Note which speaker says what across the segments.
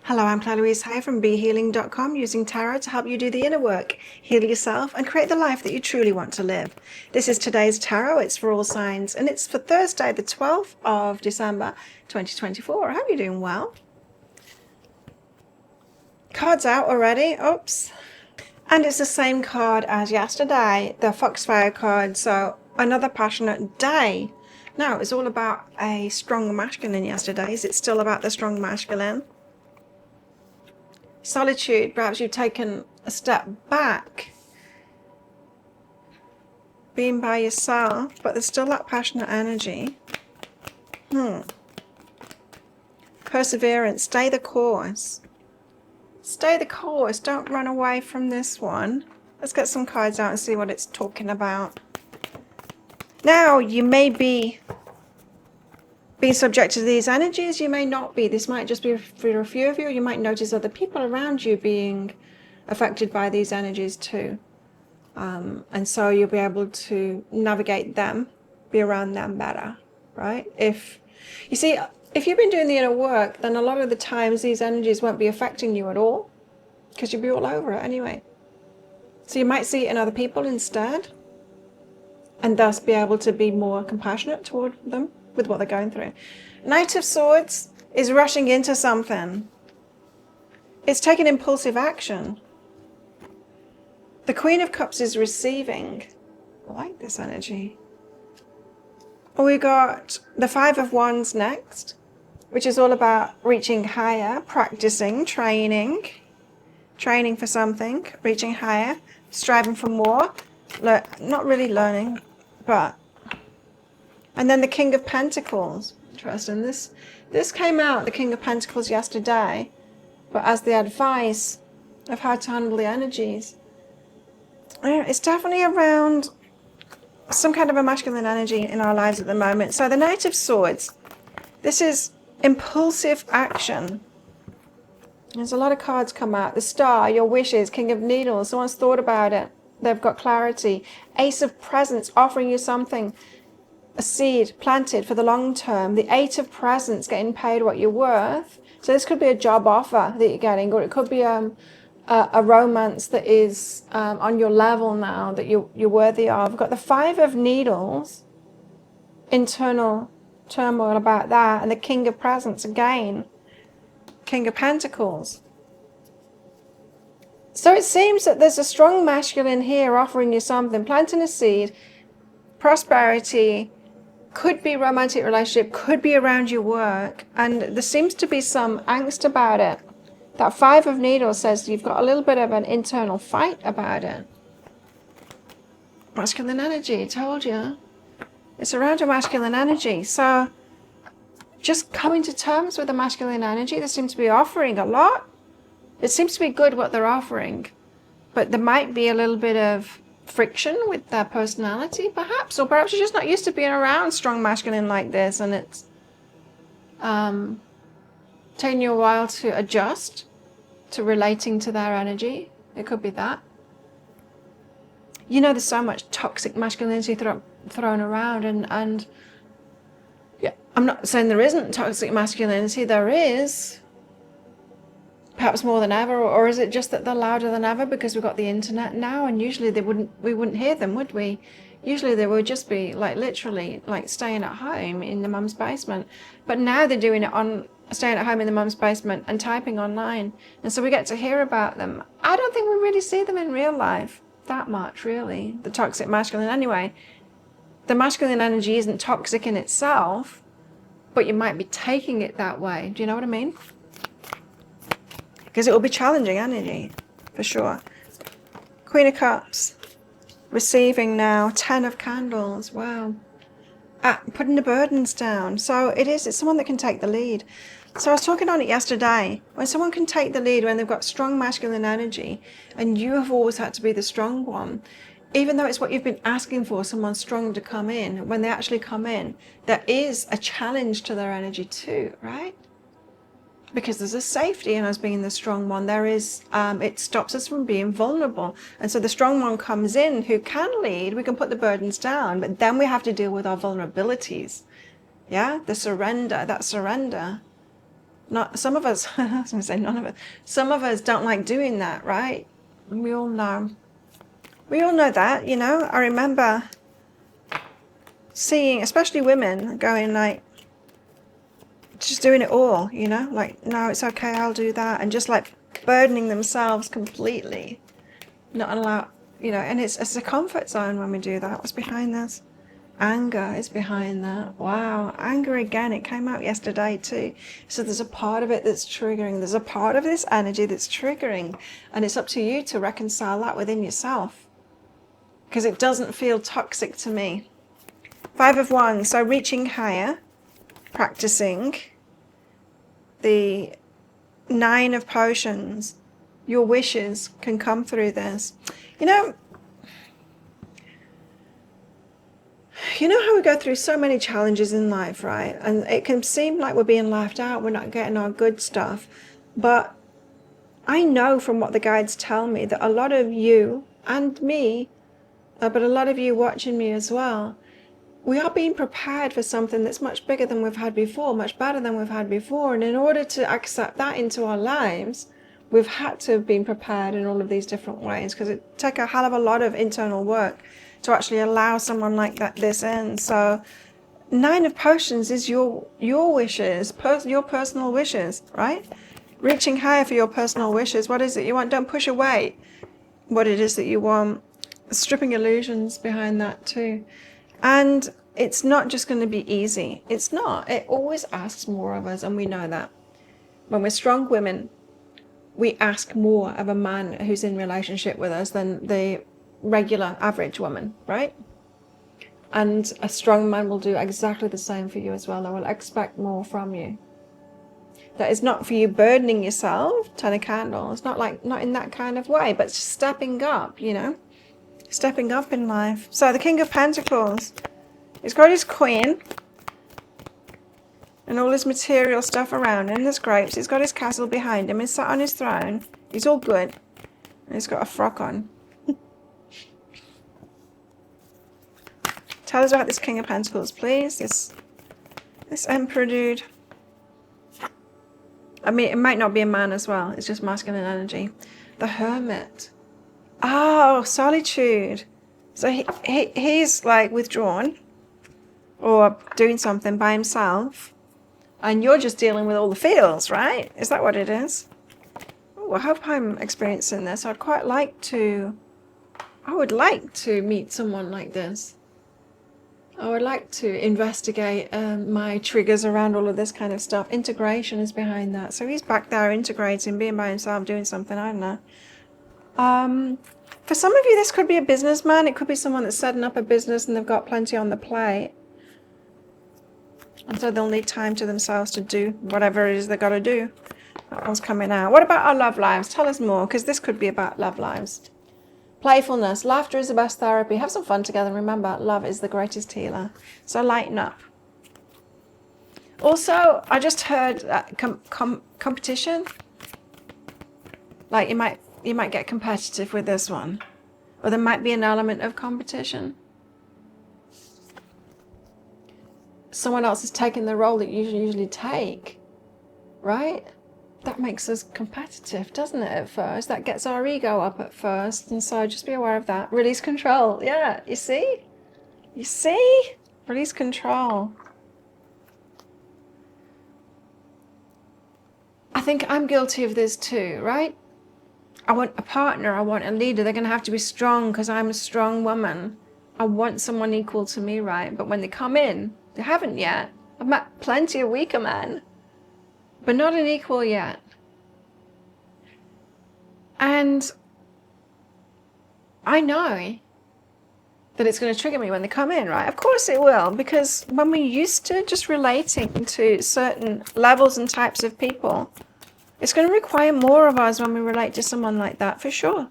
Speaker 1: Hello, I'm Claire Louise Hay from BeHealing.com, using tarot to help you do the inner work, heal yourself, and create the life that you truly want to live. This is today's tarot. It's for all signs, and it's for Thursday, the 12th of December, 2024. I hope you're doing well. Cards out already. Oops. And it's the same card as yesterday, the Foxfire card. So another passionate day. Now, it's all about a strong masculine yesterday. Is it still about the strong masculine? Solitude, perhaps you've taken a step back, being by yourself, but there's still that passionate energy. Perseverance, stay the course. Stay the course, don't run away from this one. Let's get some cards out and see what it's talking about. Now, you may be being subjected to these energies, you may not be. This might just be for a few of you. You might notice other people around you being affected by these energies too. And so you'll be able to navigate them, be around them better, right? If you've been doing the inner work, then a lot of the times these energies won't be affecting you at all, because you'll be all over it anyway. So you might see it in other people instead, and thus be able to be more compassionate toward them with what they're going through. Knight of Swords is rushing into something. It's taking impulsive action. The Queen of Cups is receiving. I like this energy. We got the Five of Wands next, which is all about reaching higher, practicing, training for something, reaching higher, striving for more. Not really learning, but. And then the King of Pentacles. Interesting. This came out, the King of Pentacles, yesterday, but as the advice of how to handle the energies. It's definitely around some kind of a masculine energy in our lives at the moment. So the Knight of Swords, this is impulsive action. There's a lot of cards come out. The Star, your wishes, King of Needles, someone's thought about it. They've got clarity. Ace of Presents, offering you something, a seed planted for the long term. The Eight of Presents, getting paid what you're worth. So this could be a job offer that you're getting, or it could be a romance that is on your level now that you're worthy of. We've got the Five of Needles, internal turmoil about that, and the King of Presents again, King of Pentacles. So it seems that there's a strong masculine here offering you something, planting a seed, prosperity. Could be romantic relationship, could be around your work, and there seems to be some angst about it. That Five of Needles says you've got a little bit of an internal fight about it. Masculine energy, told you. It's around your masculine energy. So just coming to terms with the masculine energy. They seem to be offering a lot. It seems to be good what they're offering, but there might be a little bit of friction with their personality, perhaps, or perhaps you're just not used to being around strong masculine like this, and it's taking you a while to adjust to relating to their energy. It could be that. There's so much toxic masculinity thrown around, and yeah, I'm not saying there isn't toxic masculinity. There is, perhaps more than ever, or is it just that they're louder than ever because we've got the internet now, and usually we wouldn't hear them, would we? Usually they would just be like literally like staying at home in the mum's basement, but now they're doing it on staying at home in the mum's basement and typing online, and so we get to hear about them. I don't think we really see them in real life that much, really, the toxic masculine. Anyway, the masculine energy isn't toxic in itself, but you might be taking it that way. Do you know what I mean? Because it will be challenging energy, for sure. Queen of Cups, receiving now. 10 of Candles, wow. Putting the burdens down. So it's someone that can take the lead. So I was talking on it yesterday. When someone can take the lead, when they've got strong masculine energy, and you have always had to be the strong one, even though it's what you've been asking for, someone strong to come in, when they actually come in, there is a challenge to their energy too, right? Because there's a safety in us being the strong one. There is, it stops us from being vulnerable. And so the strong one comes in who can lead. We can put the burdens down, but then we have to deal with our vulnerabilities. Yeah, that surrender. Not some of us, I was going to say none of us. Some of us don't like doing that, right? We all know. We all know that, you know. I remember seeing, especially women, going like, just doing it all, you know, like, no, it's okay, I'll do that, and just like burdening themselves completely, not allow, you know, and it's a comfort zone when we do that. What's behind this? Anger is behind that. Wow, anger again, it came out yesterday too. So there's a part of it that's triggering, there's a part of this energy that's triggering, and it's up to you to reconcile that within yourself, because it doesn't feel toxic to me. 5 of Wands, so reaching higher, practicing. The 9 of Potions, your wishes can come through this. You know how we go through so many challenges in life, right? And it can seem like we're being left out, we're not getting our good stuff. But I know from what the guides tell me that a lot of you and me, but a lot of you watching me as well, we are being prepared for something that's much bigger than we've had before, much better than we've had before. And in order to accept that into our lives, we've had to have been prepared in all of these different ways, because it takes a hell of a lot of internal work to actually allow someone like this in. So 9 of Potions is your wishes, your personal wishes, right? Reaching higher for your personal wishes. What is it you want? Don't push away what it is that you want. Stripping illusions behind that too. And it's not just going to be easy. It's not. It always asks more of us, and we know that. When we're strong women, we ask more of a man who's in relationship with us than the regular average woman, right? And a strong man will do exactly the same for you as well. They will expect more from you. That is not for you burdening yourself, 10 of Candles. Not in that kind of way, but stepping up, you know. Stepping up in life. So the King of Pentacles, he's got his queen and all his material stuff around him. There's grapes. He's got his castle behind him. He's sat on his throne. He's all good. And he's got a frock on. Tell us about this King of Pentacles, please. This Emperor dude. I mean, it might not be a man as well. It's just masculine energy. The Hermit. Oh, solitude. So he's like withdrawn or doing something by himself, and you're just dealing with all the feels, right? Is that what it is? Oh, I hope I'm experiencing this. I would like to meet someone like this. I would like to investigate my triggers around all of this kind of stuff. Integration is behind that. So he's back there integrating, being by himself, doing something, I don't know. For some of you, this could be a businessman. It could be someone that's setting up a business and they've got plenty on the plate. And so they'll need time to themselves to do whatever it is they've got to do. That one's coming out. What about our love lives? Tell us more, because this could be about love lives. Playfulness. Laughter is the best therapy. Have some fun together. Remember, love is the greatest healer. So lighten up. Also, I just heard competition. Like you might get competitive with this one. Or there might be an element of competition. Someone else is taking the role that you usually take, right? That makes us competitive, doesn't it, at first? That gets our ego up at first. And so just be aware of that. Release control. Yeah, you see? You see? Release control. I think I'm guilty of this too, right? I want a partner. I want a leader. They're going to have to be strong because I'm a strong woman. I want someone equal to me, right? But when they come in, they haven't yet. I've met plenty of weaker men, but not an equal yet. And I know that it's going to trigger me when they come in, right? Of course it will, because when we're used to just relating to certain levels and types of people, it's going to require more of us when we relate to someone like that, for sure.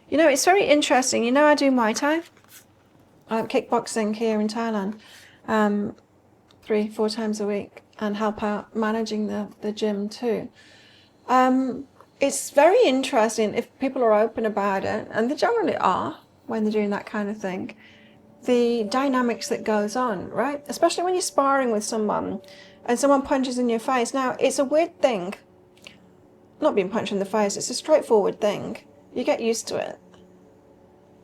Speaker 1: You know, it's very interesting. You know, I do Muay Thai. I have kickboxing here in Thailand 3-4 times a week, and help out managing the gym too. It's very interesting if people are open about it, and they generally are when they're doing that kind of thing. the dynamics that goes on, right? Especially when you're sparring with someone and someone punches in your face. Now, it's a weird thing, not being punched in the face. It's a straightforward thing. You get used to it.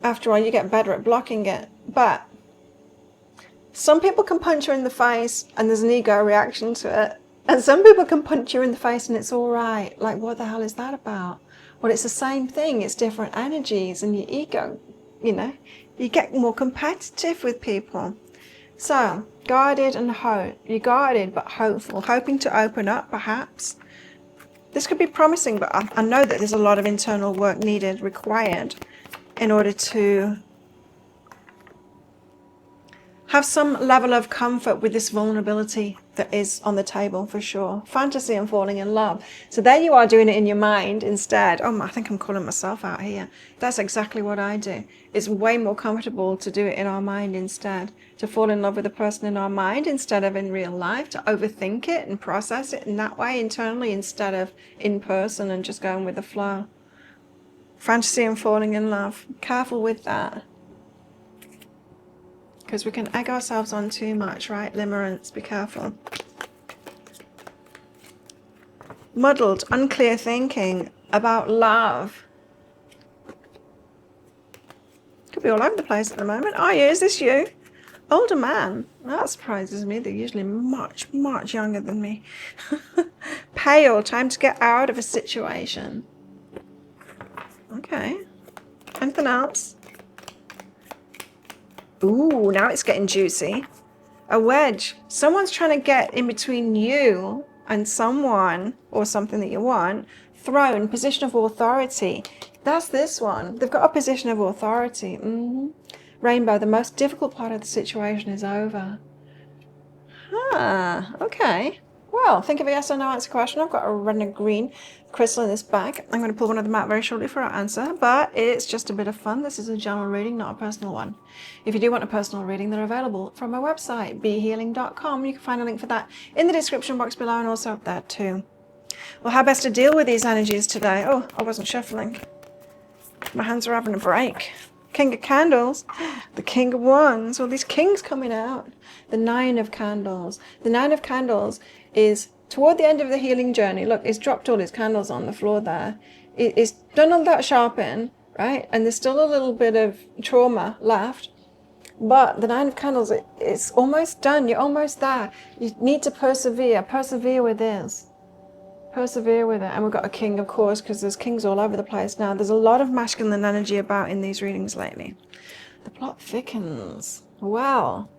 Speaker 1: After all, you get better at blocking it. But some people can punch you in the face and there's an ego reaction to it. And some people can punch you in the face and it's all right. Like, what the hell is that about? Well, it's the same thing. It's different energies and your ego, you know. You get more competitive with people. So, guarded and hope. You're guarded but hopeful. Hoping to open up, perhaps. This could be promising, but I know that there's a lot of internal work needed, required, in order to have some level of comfort with this vulnerability that is on the table, for sure. Fantasy and falling in love. So there you are doing it in your mind instead. Oh, I think I'm calling myself out here. That's exactly what I do. It's way more comfortable to do it in our mind instead. To fall in love with the person in our mind instead of in real life. To overthink it and process it in that way internally instead of in person and just going with the flow. Fantasy and falling in love. Careful with that. Because we can egg ourselves on too much, right? Limerence, be careful. Muddled, unclear thinking about love. Could be all over the place at the moment. Oh, yeah, is this you? Older man. That surprises me. They're usually much, much younger than me. Pale, time to get out of a situation. Okay. Anything else? Ooh, now it's getting juicy. A wedge. Someone's trying to get in between you and someone or something that you want. Throne, position of authority. That's this one. They've got a position of authority. Rainbow, the most difficult part of the situation is over. Ah, okay. Well, think of a yes or no answer question. I've got a red and a green crystal in this bag. I'm going to pull one of them out very shortly for our answer, but it's just a bit of fun. This is a general reading, not a personal one. If you do want a personal reading, they're available from my website, behealing.com. You can find a link for that in the description box below and also up there too. Well, how best to deal with these energies today? Oh, I wasn't shuffling. My hands are having a break. King of Candles, the King of Wands. Well, these kings coming out. The Nine of Candles. The Nine of Candles is toward the end of the healing journey. Look, it's dropped all his candles on the floor there. It's done all that sharpen, right? And there's still a little bit of trauma left. But the Nine of Candles, it's almost done. You're almost there. You need to persevere. Persevere with this. Persevere with it. And we've got a king, of course, because there's kings all over the place now. There's a lot of masculine energy about in these readings lately. The plot thickens. Well,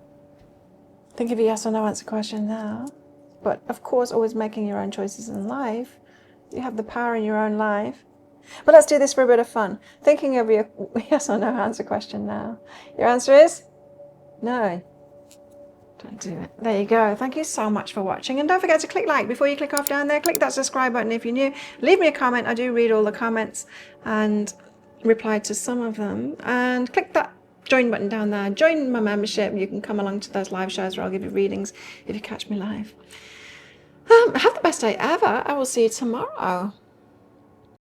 Speaker 1: think of a yes or no answer question now. But, of course, always making your own choices in life. You have the power in your own life. But let's do this for a bit of fun. Thinking of your yes or no answer question now. Your answer is no. Don't do it. There you go. Thank you so much for watching. And don't forget to click like before you click off down there. Click that subscribe button if you're new. Leave me a comment. I do read all the comments and reply to some of them. And click that join button down there. Join my membership. You can come along to those live shows where I'll give you readings if you catch me live. Have the best day ever. I will see you tomorrow.